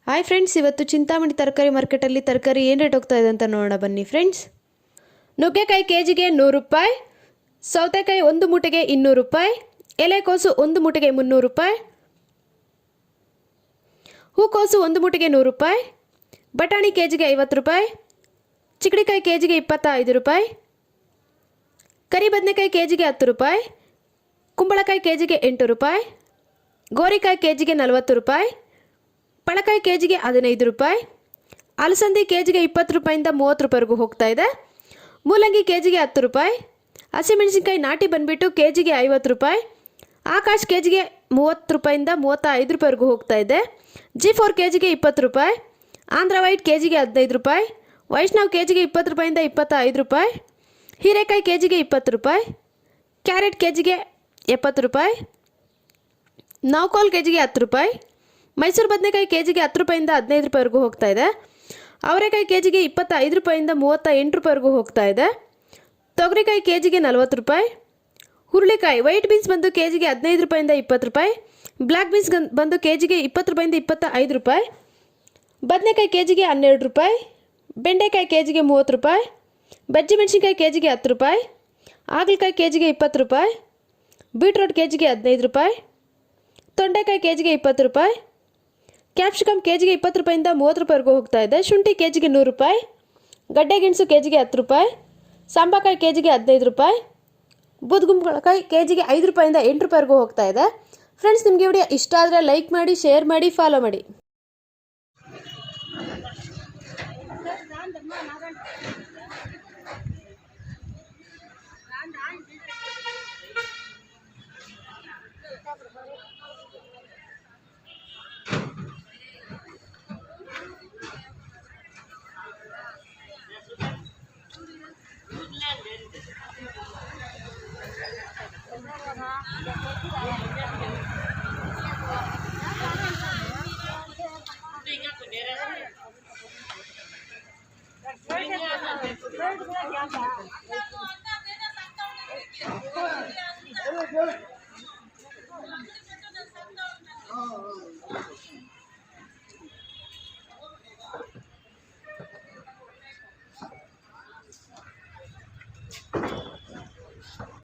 Hi friends, ಇವತ್ತು ಚಿಂತಾಮಣಿ ತರಕಾರಿ ಮಾರ್ಕೆಟಲ್ಲಿ ತರಕಾರಿ ಏನು ರೇಟ್ ಹೋಗ್ತಾ ಇದೆ ಅಂತ ನೋಡೋಣ ಬನ್ನಿ ಫ್ರೆಂಡ್ಸ್. ನುಗ್ಗೆಕಾಯಿ ಕೆಜಿಗೆ 100 ರೂಪಾಯಿ, ಸೌತೆಕಾಯಿ ಒಂದು ಮೂಟೆಗೆ 200 ರೂಪಾಯಿ, ಎಲೆಕೋಸು ಒಂದು ಮೂಟೆಗೆ 300 ರೂಪಾಯಿ, ಹೂಕೋಸು ಒಂದು ಮೂಟೆಗೆ 100 ರೂಪಾಯಿ, ಬಟಾಣಿ ಕೆಜಿಗೆ 50 ರೂಪಾಯಿ, ಚಿಕ್ಕಡಿಕಾಯಿ ಕೆಜಿಗೆ 25 ರೂಪಾಯಿ, ಕರಿ ಬದನೆಕಾಯಿ ಕೆಜಿಗೆ 10 ರೂಪಾಯಿ, ಕುಂಬಳಕಾಯಿ ಕೆಜಿಗೆ 8 ರೂಪಾಯಿ, ಗೋರಿಕಾಯಿ ಕೆಜಿಗೆ 40 ರೂಪಾಯಿ, ಪಳಕಾಯಿ ಕೆಜಿಗೆ 15 ರೂಪಾಯಿ, ಅಲಸಂದಿ ಕೆಜಿಗೆ 20 ರೂಪಾಯಿಂದ 30 ರೂಪಾಯಿವರೆಗೂ ಹೋಗ್ತಾ ಇದೆ. ಮೂಲಂಗಿ ಕೆಜಿಗೆ 10 ರೂಪಾಯಿ, ಹಸಿಮೆಣಸಿನ್ಕಾಯಿ ನಾಟಿ ಬಂದುಬಿಟ್ಟು ಕೆಜಿಗೆ 50 ರೂಪಾಯಿ, ಆಕಾಶ್ ಕೆಜಿಗೆ 30 ರೂಪಾಯಿಂದ 35 ರೂಪಾಯಿವರೆಗೂ ಹೋಗ್ತಾ ಇದೆ. G4 ಕೆಜಿಗೆ 20 ರೂಪಾಯಿ, ಆಂಧ್ರ ವೈಟ್ ಕೆಜಿಗೆ 15 ರೂಪಾಯಿ, ವೈಷ್ಣವ್ ಕೆಜಿಗೆ 20 ರೂಪಾಯಿಂದ 25 ರೂಪಾಯಿ, ಹೀರೆಕಾಯಿ ಕೆಜಿಗೆ 20 ರೂಪಾಯಿ, ಕ್ಯಾರೆಟ್ ಕೆಜಿಗೆ 70 ರೂಪಾಯಿ, ನೌಕೋಲ್ ಕೆಜಿಗೆ 10 ರೂಪಾಯಿ, ಮೈಸೂರು ಬದನೆಕಾಯಿ ಕೆಜಿಗೆ 10 ರೂಪಾಯಿಂದ 15 ರೂಪಾಯಿವರೆಗೂ ಹೋಗ್ತಾ ಇದೆ. ಅವರೆಕಾಯಿ ಕೆಜಿಗೆ 25 ರೂಪಾಯಿಂದ 38 ರೂಪಾಯಿವರೆಗೂ ಹೋಗ್ತಾ ಇದೆ. ತೊಗರಿಕಾಯಿ ಕೆಜಿಗೆ 40 ರೂಪಾಯಿ, ಹುರುಳಿಕಾಯಿ ವೈಟ್ ಬೀನ್ಸ್ ಬಂದು ಕೆಜಿಗೆ 15 ರೂಪಾಯಿಂದ 20 ರೂಪಾಯಿ, ಬ್ಲ್ಯಾಕ್ ಬೀನ್ಸ್ ಬಂದು ಕೆಜಿಗೆ 20 ರೂಪಾಯಿಂದ 25 ರೂಪಾಯಿ, ಬದನೆಕಾಯಿ ಕೆಜಿಗೆ 12 ರೂಪಾಯಿ, ಬೆಂಡೆಕಾಯಿ ಕೆಜಿಗೆ 30 ರೂಪಾಯಿ, ಬಜ್ಜಿ ಮೆಣಸಿನ್ಕಾಯಿ ಕೆಜಿಗೆ 10 ರೂಪಾಯಿ, ಹಾಗಲಕಾಯಿ ಕೆಜಿಗೆ 20 ರೂಪಾಯಿ, ಬೀಟ್ರೋಟ್ ಕೆಜಿಗೆ 15 ರೂಪಾಯಿ, ತೊಂಡೆಕಾಯಿ ಕೆಜಿಗೆ 20 ರೂಪಾಯಿ, ಕ್ಯಾಪ್ಸಿಕಮ್ ಕೆಜಿಗೆ 20 ರೂಪಾಯಿಂದ 30 ರೂಪಾಯಿವರೆಗೂ ಹೋಗ್ತಾ ಇದೆ. ಶುಂಠಿ ಕೆಜಿಗೆ 100 ರೂಪಾಯಿ, ಗಡ್ಡೆ ಗೆಣಸು ಕೆಜಿಗೆ 10 ರೂಪಾಯಿ, ಸಾಂಬಾಕಾಯಿ ಕೆಜಿಗೆ 15 ರೂಪಾಯಿ, ಬೂದುಗುಂಬಳಕಾಯಿ ಕೆಜಿಗೆ 5 ರೂಪಾಯಿಂದ 8 ರೂಪಾಯಿವರೆಗೂ ಹೋಗ್ತಾ ಇದೆ. ಫ್ರೆಂಡ್ಸ್, ನಿಮಗೆ ವಿಡಿಯೋ ಇಷ್ಟ ಆದರೆ ಲೈಕ್ ಮಾಡಿ, ಶೇರ್ ಮಾಡಿ, ಫಾಲೋ ಮಾಡಿ.